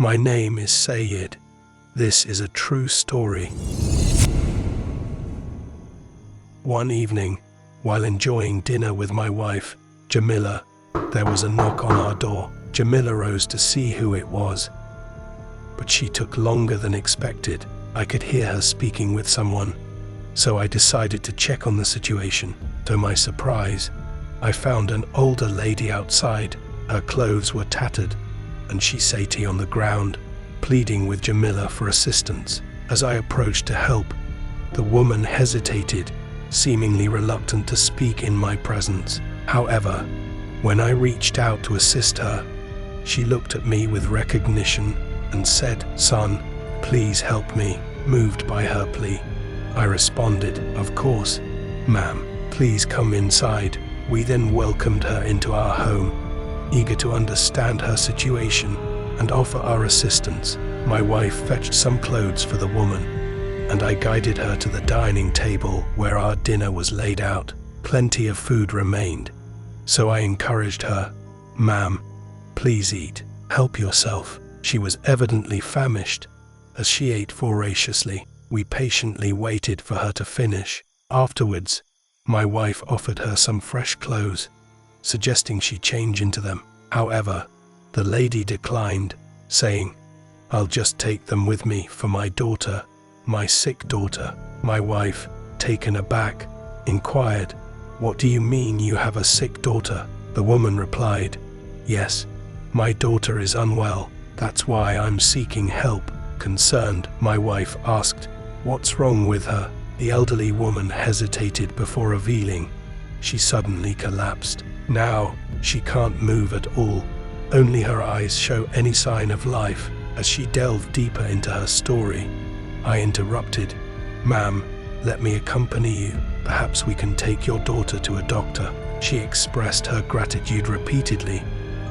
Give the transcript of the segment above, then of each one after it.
My name is Sayed. This is a true story. One evening, while enjoying dinner with my wife, Jamila, there was a knock on our door. Jamila rose to see who it was, but she took longer than expected. I could hear her speaking with someone, so I decided to check on the situation. To my surprise, I found an older lady outside. Her clothes were tattered, and she sat on the ground, pleading with Jamila for assistance. As I approached to help, the woman hesitated, seemingly reluctant to speak in my presence. However, when I reached out to assist her, she looked at me with recognition and said, "Son, please help me." Moved by her plea, I responded, "Of course, ma'am, please come inside." We then welcomed her into our home, eager to understand her situation and offer our assistance. My wife fetched some clothes for the woman, and I guided her to the dining table where our dinner was laid out. Plenty of food remained, so I encouraged her, "Ma'am, please eat. Help yourself." She was evidently famished, as she ate voraciously. We patiently waited for her to finish. Afterwards, my wife offered her some fresh clothes, suggesting she change into them. However, the lady declined, saying, "I'll just take them with me for my daughter, my sick daughter." My wife, taken aback, inquired, "What do you mean you have a sick daughter?" The woman replied, "Yes, my daughter is unwell. That's why I'm seeking help." Concerned, my wife asked, "What's wrong with her?" The elderly woman hesitated before revealing. She suddenly collapsed. Now, she can't move at all. Only her eyes show any sign of life. As she delved deeper into her story, I interrupted, "Ma'am, let me accompany you. Perhaps we can take your daughter to a doctor." She expressed her gratitude repeatedly,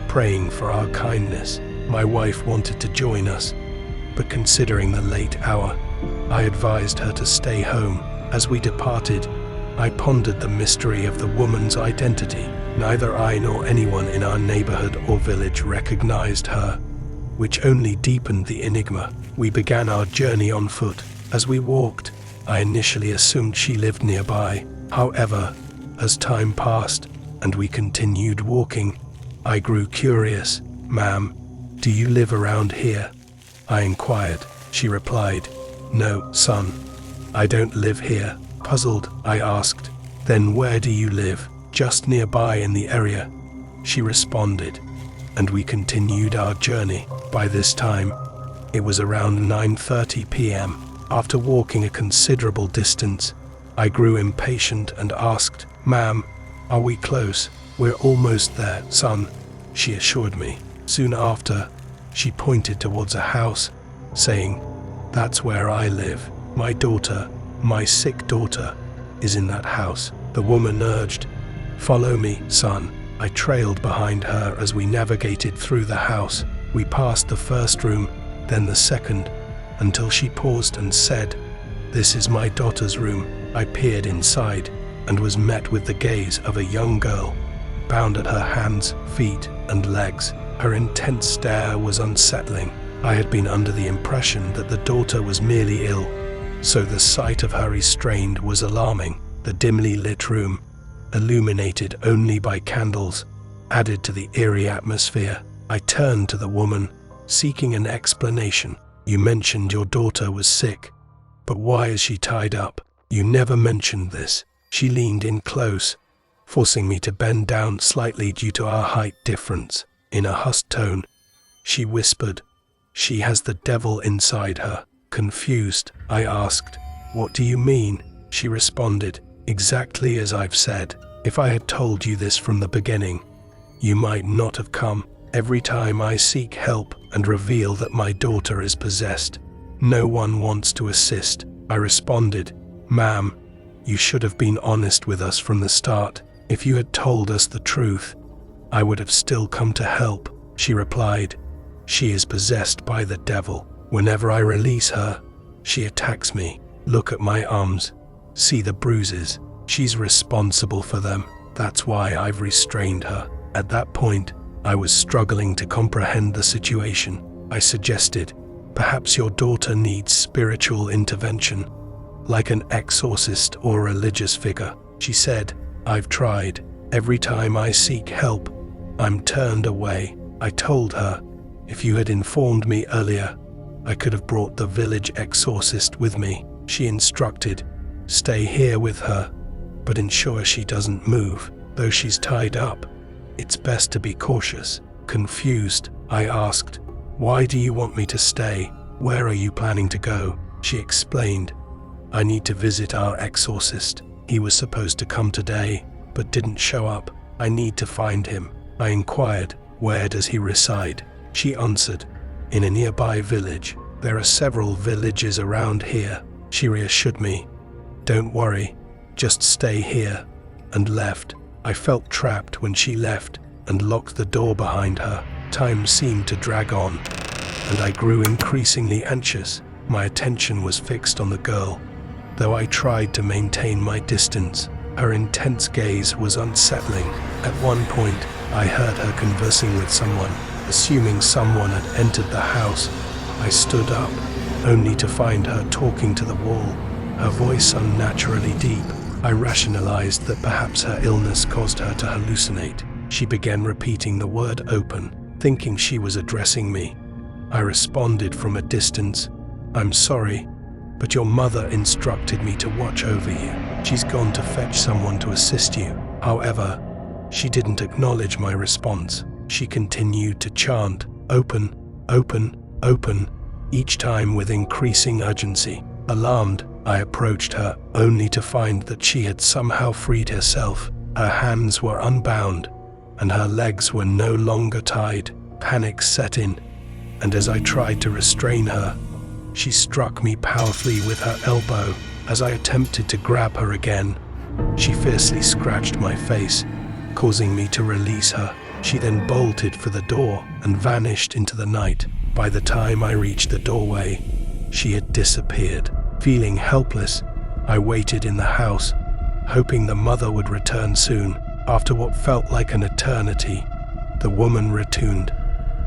praying for our kindness. My wife wanted to join us, but considering the late hour, I advised her to stay home. As we departed, I pondered the mystery of the woman's identity. Neither I nor anyone in our neighborhood or village recognized her, which only deepened the enigma. We began our journey on foot. As we walked, I initially assumed she lived nearby. However, as time passed and we continued walking, I grew curious. "Ma'am, do you live around here?" I inquired. She replied, "No, son, I don't live here." Puzzled, I asked, "Then where do you live?" "Just nearby in the area," she responded, and we continued our journey. By this time, it was around 9:30 p.m. After walking a considerable distance, I grew impatient and asked, "Ma'am, are we close?" "We're almost there, son," she assured me. Soon after, she pointed towards a house, saying, "That's where I live. My daughter, my sick daughter, is in that house." The woman urged, "Follow me, son." I trailed behind her as we navigated through the house. We passed the first room, then the second, until she paused and said, "This is my daughter's room." I peered inside and was met with the gaze of a young girl, bound at her hands, feet, and legs. Her intense stare was unsettling. I had been under the impression that the daughter was merely ill, so the sight of her restrained was alarming. The dimly lit room, illuminated only by candles, added to the eerie atmosphere. I turned to the woman, seeking an explanation. "You mentioned your daughter was sick, but why is she tied up?" "You never mentioned this." She leaned in close, forcing me to bend down slightly due to our height difference. In a hushed tone, she whispered, "She has the devil inside her." Confused, I asked, "What do you mean?" She responded, "Exactly as I've said. If I had told you this from the beginning, you might not have come. Every time I seek help and reveal that my daughter is possessed, no one wants to assist." I responded, "Ma'am, you should have been honest with us from the start. If you had told us the truth, I would have still come to help." She replied, "She is possessed by the devil. Whenever I release her, she attacks me. Look at my arms. See the bruises. She's responsible for them. That's why I've restrained her." At that point, I was struggling to comprehend the situation. I suggested, "Perhaps your daughter needs spiritual intervention, like an exorcist or religious figure." She said, "I've tried. Every time I seek help, I'm turned away." I told her, "If you had informed me earlier, I could have brought the village exorcist with me." She instructed, "Stay here with her, but ensure she doesn't move, though she's tied up. It's best to be cautious." Confused, I asked, "Why do you want me to stay? Where are you planning to go?" She explained, "I need to visit our exorcist. He was supposed to come today, but didn't show up. I need to find him." I inquired, "Where does he reside?" She answered, "In a nearby village. There are several villages around here." She reassured me, "Don't worry, just stay here," and left. I felt trapped when she left and locked the door behind her. Time seemed to drag on, and I grew increasingly anxious. My attention was fixed on the girl. Though I tried to maintain my distance, her intense gaze was unsettling. At one point, I heard her conversing with someone. Assuming someone had entered the house, I stood up, only to find her talking to the wall, her voice unnaturally deep. I rationalized that perhaps her illness caused her to hallucinate. She began repeating the word "open," thinking she was addressing me. I responded from a distance, "I'm sorry, but your mother instructed me to watch over you. She's gone to fetch someone to assist you." However, she didn't acknowledge my response. She continued to chant, "Open, open, open," each time with increasing urgency. Alarmed, I approached her, only to find that she had somehow freed herself. Her hands were unbound, and her legs were no longer tied. Panic set in, and as I tried to restrain her, she struck me powerfully with her elbow. As I attempted to grab her again, she fiercely scratched my face, causing me to release her. She then bolted for the door and vanished into the night. By the time I reached the doorway, she had disappeared. Feeling helpless, I waited in the house, hoping the mother would return soon. After what felt like an eternity, the woman returned,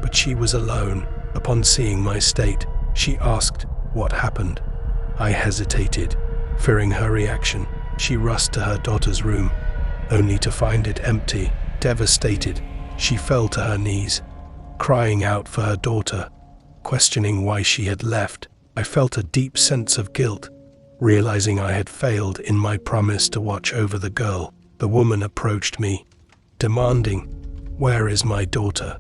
but she was alone. Upon seeing my state, she asked what happened. I hesitated, fearing her reaction. She rushed to her daughter's room, only to find it empty. Devastated, she fell to her knees, crying out for her daughter, questioning why she had left. I felt a deep sense of guilt, realizing I had failed in my promise to watch over the girl. The woman approached me, demanding, "Where is my daughter?"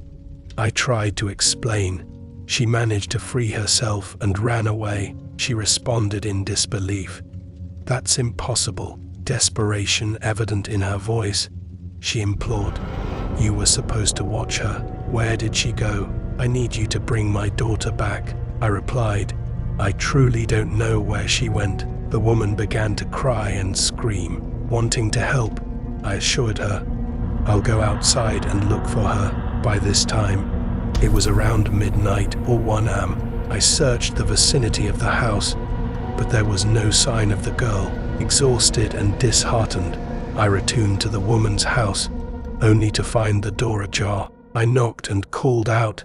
I tried to explain. She managed to free herself and ran away. She responded in disbelief. "That's impossible," desperation evident in her voice. She implored, "You were supposed to watch her. Where did she go? I need you to bring my daughter back." I replied, "I truly don't know where she went." The woman began to cry and scream, wanting to help. I assured her, "I'll go outside and look for her." By this time, it was around midnight or 1 a.m. I searched the vicinity of the house, but there was no sign of the girl. Exhausted and disheartened, I returned to the woman's house, only to find the door ajar. I knocked and called out,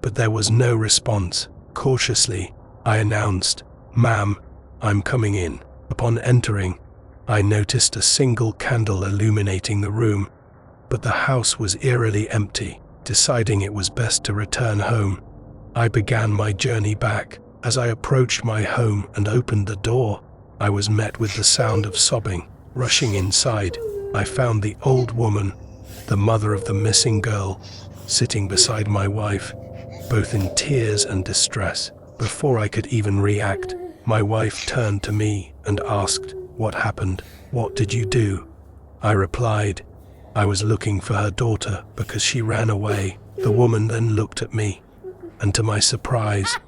but there was no response. Cautiously, I announced, "Ma'am, I'm coming in." Upon entering, I noticed a single candle illuminating the room, but the house was eerily empty. Deciding it was best to return home, I began my journey back. As I approached my home and opened the door, I was met with the sound of sobbing. Rushing inside, I found the old woman, the mother of the missing girl, sitting beside my wife, both in tears and distress. Before I could even react, my wife turned to me and asked, "What happened? What did you do?" I replied, "I was looking for her daughter because she ran away." The woman then looked at me, and to my surprise,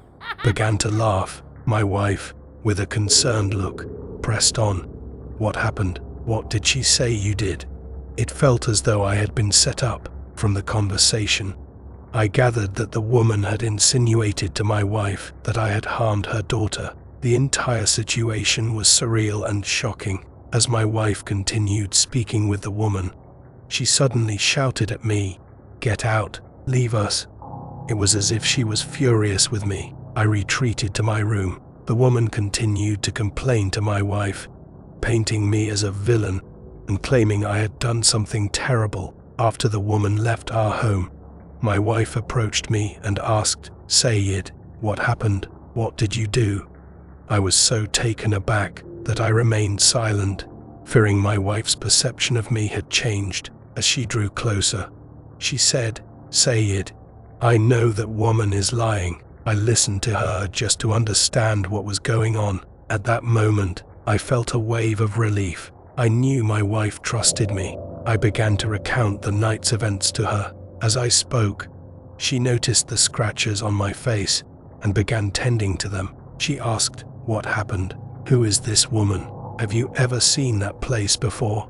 began to laugh. My wife, with a concerned look, pressed on, "What happened? What did she say you did?" It felt as though I had been set up. From the conversation, I gathered that the woman had insinuated to my wife that I had harmed her daughter. The entire situation was surreal and shocking. As my wife continued speaking with the woman, she suddenly shouted at me, "Get out, leave us." It was as if she was furious with me. I retreated to my room. The woman continued to complain to my wife, painting me as a villain and claiming I had done something terrible. After the woman left our home, my wife approached me and asked, "Sayyid, what happened? What did you do?" I was so taken aback that I remained silent, fearing my wife's perception of me had changed. As she drew closer, she said, "Sayyid, I know that woman is lying." I listened to her just to understand what was going on. At that moment, I felt a wave of relief. I knew my wife trusted me. I began to recount the night's events to her. As I spoke, she noticed the scratches on my face and began tending to them. She asked, "What happened? Who is this woman? Have you ever seen that place before?"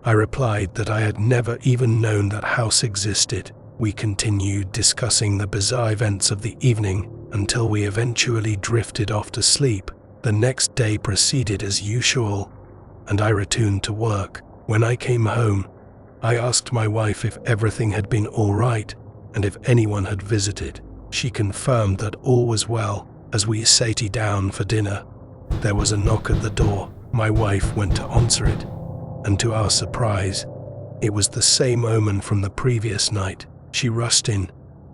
I replied that I had never even known that house existed. We continued discussing the bizarre events of the evening until we eventually drifted off to sleep. The next day proceeded as usual, and I returned to work. When I came home, I asked my wife if everything had been all right and if anyone had visited. She confirmed that all was well. As we sat down for dinner, there was a knock at the door. My wife went to answer it, and to our surprise, it was the same woman from the previous night. She rushed in,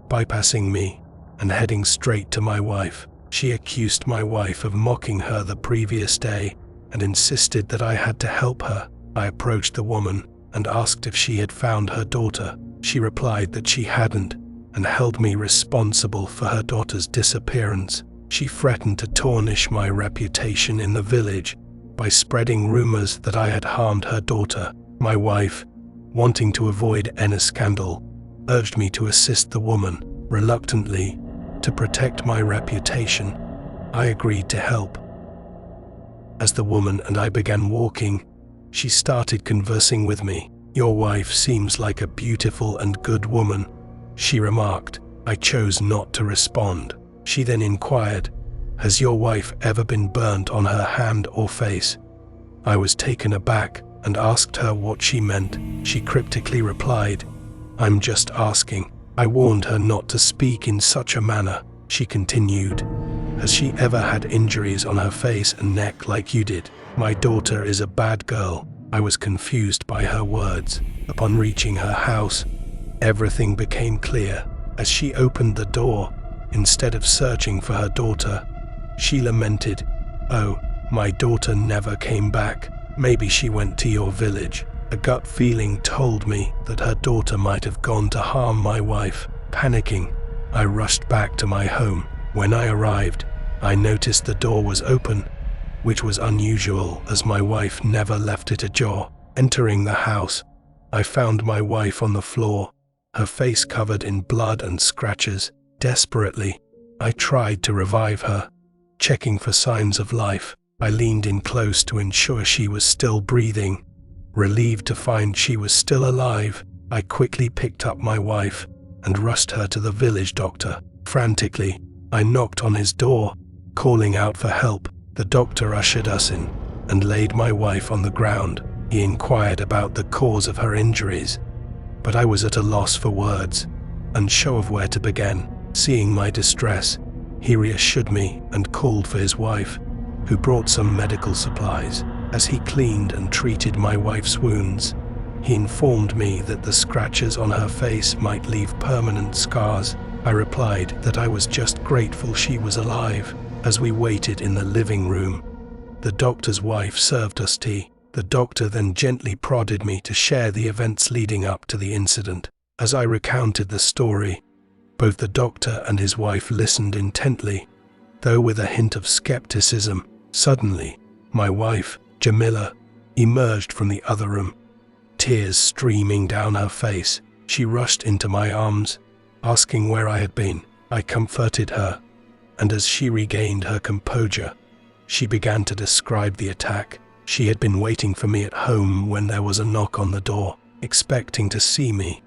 bypassing me and heading straight to my wife. She accused my wife of mocking her the previous day and insisted that I had to help her. I approached the woman and asked if she had found her daughter. She replied that she hadn't and held me responsible for her daughter's disappearance. She threatened to tarnish my reputation in the village by spreading rumors that I had harmed her daughter. My wife, wanting to avoid any scandal, urged me to assist the woman. Reluctantly, to protect my reputation, I agreed to help. As the woman and I began walking, she started conversing with me. "Your wife seems like a beautiful and good woman," she remarked. I chose not to respond. She then inquired, "Has your wife ever been burnt on her hand or face?" I was taken aback and asked her what she meant. She cryptically replied, "I'm just asking." I warned her not to speak in such a manner. She continued, "Has she ever had injuries on her face and neck like you did?" "My daughter is a bad girl." I was confused by her words. Upon reaching her house, everything became clear. As she opened the door, instead of searching for her daughter, she lamented, "Oh, my daughter never came back. Maybe she went to your village." A gut feeling told me that her daughter might have gone to harm my wife. Panicking, I rushed back to my home. When I arrived, I noticed the door was open, which was unusual as my wife never left it ajar. Entering the house, I found my wife on the floor, her face covered in blood and scratches. Desperately, I tried to revive her, checking for signs of life. I leaned in close to ensure she was still breathing. Relieved to find she was still alive, I quickly picked up my wife and rushed her to the village doctor. Frantically, I knocked on his door, calling out for help. The doctor ushered us in and laid my wife on the ground. He inquired about the cause of her injuries, but I was at a loss for words, unsure of where to begin. Seeing my distress, he reassured me and called for his wife, who brought some medical supplies. As he cleaned and treated my wife's wounds, he informed me that the scratches on her face might leave permanent scars. I replied that I was just grateful she was alive. As we waited in the living room, the doctor's wife served us tea. The doctor then gently prodded me to share the events leading up to the incident. As I recounted the story, both the doctor and his wife listened intently, though with a hint of skepticism. Suddenly, my wife, Jamila, emerged from the other room, tears streaming down her face. She rushed into my arms, asking where I had been. I comforted her, and as she regained her composure, she began to describe the attack. She had been waiting for me at home when there was a knock on the door, expecting to see me.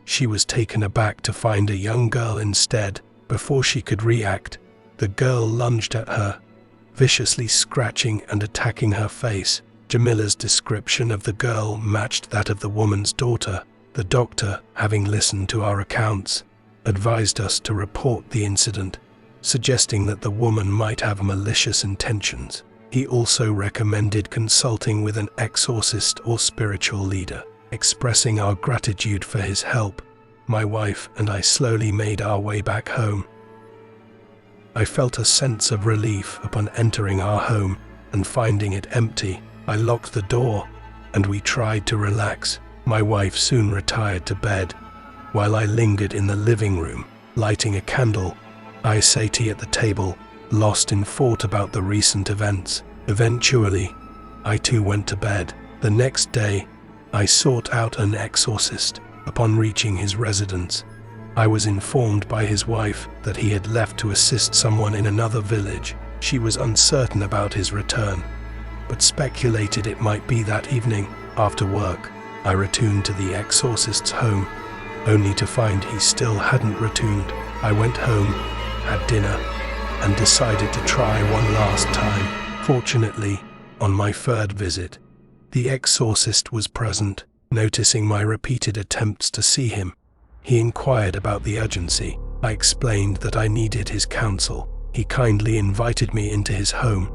She was taken aback to find a young girl instead. Before she could react, the girl lunged at her, viciously scratching and attacking her face. Jamila's description of the girl matched that of the woman's daughter. The doctor, having listened to our accounts, advised us to report the incident, suggesting that the woman might have malicious intentions. He also recommended consulting with an exorcist or spiritual leader. Expressing our gratitude for his help, my wife and I slowly made our way back home. I felt a sense of relief upon entering our home and finding it empty. I locked the door and we tried to relax. My wife soon retired to bed, while I lingered in the living room, lighting a candle. I sat at the table, lost in thought about the recent events. Eventually, I too went to bed. The next day, I sought out an exorcist. Upon reaching his residence, I was informed by his wife that he had left to assist someone in another village. She was uncertain about his return, but speculated it might be that evening. After work, I returned to the exorcist's home, only to find he still hadn't returned. I went home, had dinner, and decided to try one last time. Fortunately, on my third visit, the exorcist was present. Noticing my repeated attempts to see him, he inquired about the urgency. I explained that I needed his counsel. He kindly invited me into his home,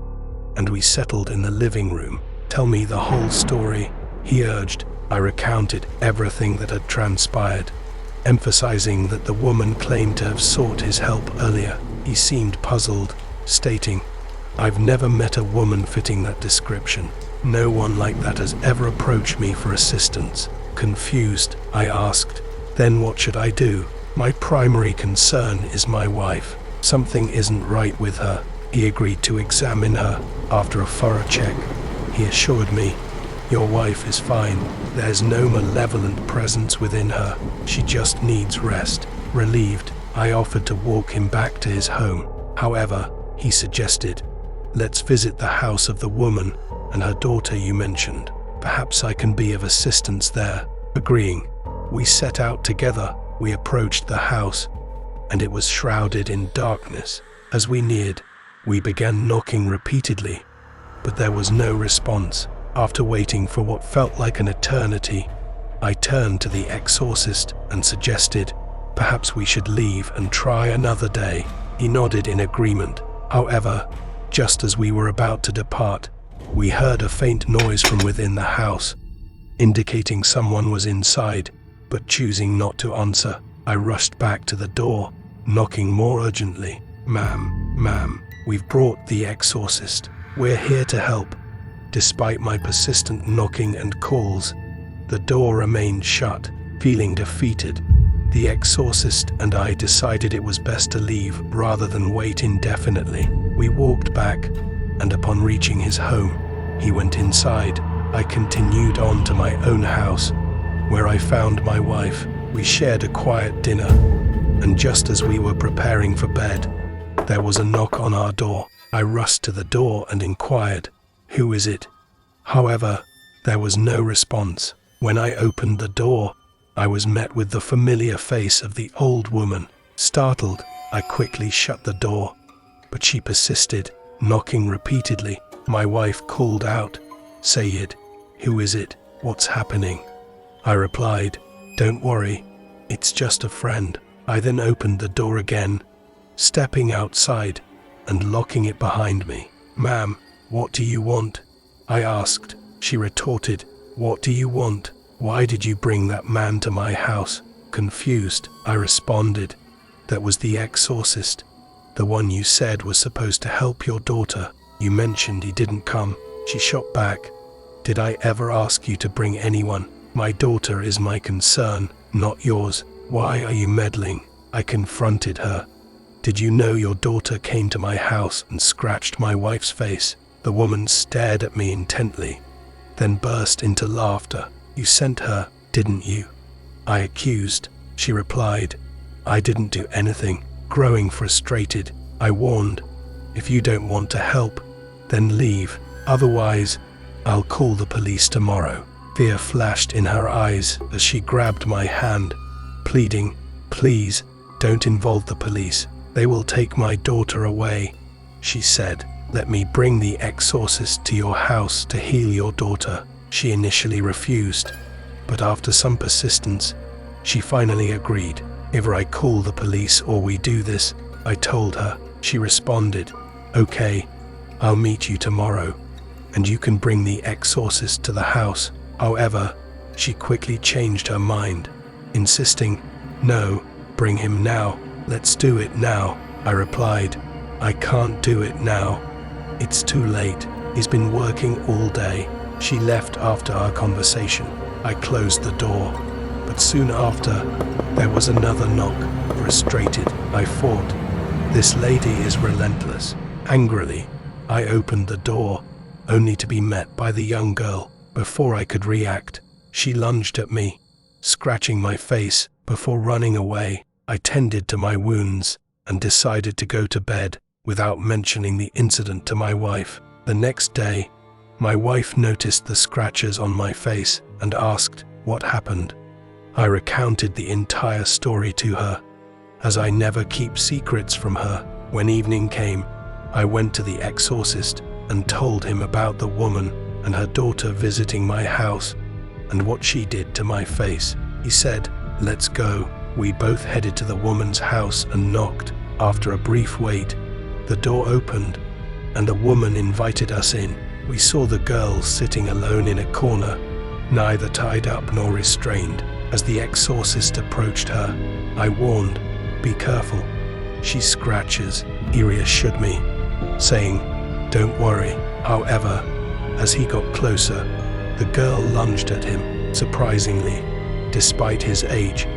and we settled in the living room. "Tell me the whole story," he urged. I recounted everything that had transpired, emphasizing that the woman claimed to have sought his help earlier. He seemed puzzled, stating, "I've never met a woman fitting that description. No one like that has ever approached me for assistance." Confused, I asked, "Then what should I do? My primary concern is my wife. Something isn't right with her." He agreed to examine her after a thorough check. He assured me, "Your wife is fine. There's no malevolent presence within her. She just needs rest." Relieved, I offered to walk him back to his home. However, he suggested, "Let's visit the house of the woman and her daughter you mentioned. Perhaps I can be of assistance there." Agreeing, we set out together. We approached the house, and it was shrouded in darkness. As we neared, we began knocking repeatedly, but there was no response. After waiting for what felt like an eternity, I turned to the exorcist and suggested, perhaps we should leave and try another day. He nodded in agreement. However, just as we were about to depart, we heard a faint noise from within the house, indicating someone was inside, but choosing not to answer. I rushed back to the door, knocking more urgently. Ma'am, we've brought the exorcist. We're here to help." Despite my persistent knocking and calls, the door remained shut. Feeling defeated, the exorcist and I decided it was best to leave rather than wait indefinitely. We walked back, and upon reaching his home, he went inside. I continued on to my own house, where I found my wife. We shared a quiet dinner, and just as we were preparing for bed, there was a knock on our door. I rushed to the door and inquired, "Who is it?" However, there was no response. When I opened the door, I was met with the familiar face of the old woman. Startled, I quickly shut the door, but she persisted, knocking repeatedly. My wife called out, "Sayyid, who is it? What's happening?" I replied, "Don't worry, it's just a friend." I then opened the door again, stepping outside and locking it behind me. "Ma'am, what do you want?" I asked. She retorted, "What do you want? Why did you bring that man to my house?" Confused, I responded, "That was the exorcist, the one you said was supposed to help your daughter. You mentioned he didn't come." She shot back, "Did I ever ask you to bring anyone? My daughter is my concern, not yours. Why are you meddling?" I confronted her. "Did you know your daughter came to my house and scratched my wife's face?" The woman stared at me intently, then burst into laughter. "You sent her, didn't you?" I accused. She replied, "I didn't do anything." Growing frustrated, I warned, "If you don't want to help, then leave. Otherwise, I'll call the police tomorrow." Fear flashed in her eyes as she grabbed my hand, pleading, "Please, don't involve the police. They will take my daughter away." She said, "Let me bring the exorcist to your house to heal your daughter." She initially refused, but after some persistence, she finally agreed. Either I call the police or we do this, I told her. She responded, "Okay, I'll meet you tomorrow, and you can bring the exorcist to the house." However, she quickly changed her mind, insisting, "No, bring him now. Let's do it now." I replied, "I can't do it now. It's too late. He's been working all day." She left after our conversation. I closed the door, but soon after, there was another knock. Frustrated, I thought, "This lady is relentless." Angrily, I opened the door, only to be met by the young girl. Before I could react, she lunged at me, scratching my face. Before running away, I tended to my wounds and decided to go to bed without mentioning the incident to my wife. The next day, my wife noticed the scratches on my face and asked what happened. I recounted the entire story to her, as I never keep secrets from her. When evening came, I went to the exorcist and told him about the woman and her daughter visiting my house and what she did to my face. He said, "Let's go." We both headed to the woman's house and knocked. After a brief wait, the door opened and a woman invited us in. We saw the girl sitting alone in a corner, neither tied up nor restrained. As the exorcist approached her, I warned, "Be careful. She scratches." He reassured me, saying, "Don't worry." However, as he got closer, the girl lunged at him. Surprisingly, despite his age,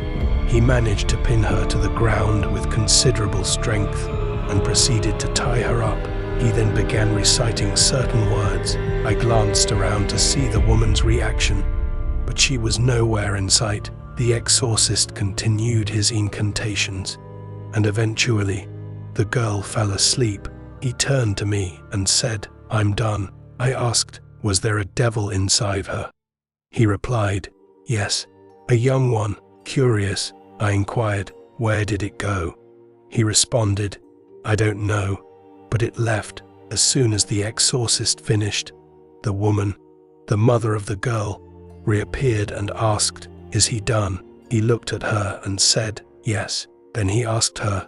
he managed to pin her to the ground with considerable strength and proceeded to tie her up. He then began reciting certain words. I glanced around to see the woman's reaction, but she was nowhere in sight. The exorcist continued his incantations, and eventually, the girl fell asleep. He turned to me and said, "I'm done." I asked, "Was there a devil inside her?" He replied, "Yes, a young one." Curious, I inquired, "Where did it go?" He responded, "I don't know, but it left." As soon as the exorcist finished, the woman, the mother of the girl, reappeared and asked, "Is he done?" He looked at her and said, "Yes." Then he asked her,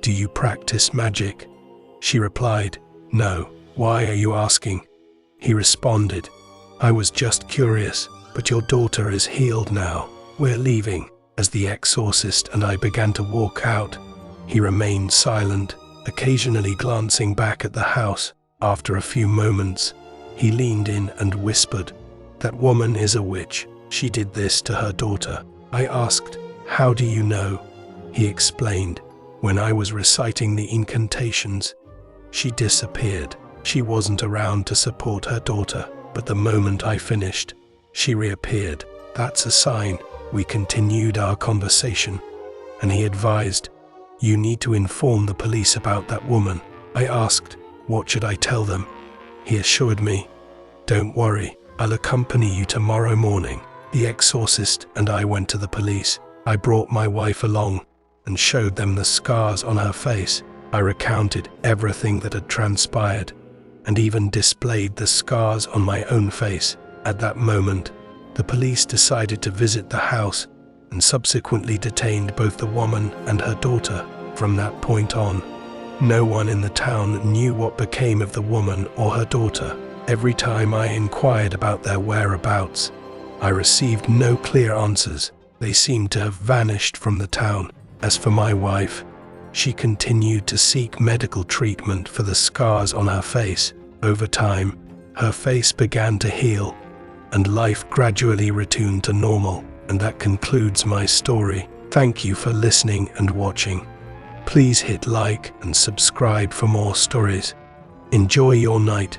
"Do you practice magic?" She replied, "No." "Why are you asking?" He responded, "I was just curious, but your daughter is healed now. We're leaving." As the exorcist and I began to walk out, he remained silent, occasionally glancing back at the house. After a few moments, he leaned in and whispered, "That woman is a witch. She did this to her daughter." I asked, "How do you know?" He explained, "When I was reciting the incantations, she disappeared. She wasn't around to support her daughter, but the moment I finished, she reappeared. That's a sign." We continued our conversation, and he advised, "You need to inform the police about that woman." I asked, "What should I tell them?" He assured me, "Don't worry, I'll accompany you tomorrow morning." The exorcist and I went to the police. I brought my wife along and showed them the scars on her face. I recounted everything that had transpired and even displayed the scars on my own face. At that moment, the police decided to visit the house and subsequently detained both the woman and her daughter. From that point on, no one in the town knew what became of the woman or her daughter. Every time I inquired about their whereabouts, I received no clear answers. They seemed to have vanished from the town. As for my wife, she continued to seek medical treatment for the scars on her face. Over time, her face began to heal, and life gradually returned to normal. And that concludes my story. Thank you for listening and watching. Please hit like and subscribe for more stories. Enjoy your night.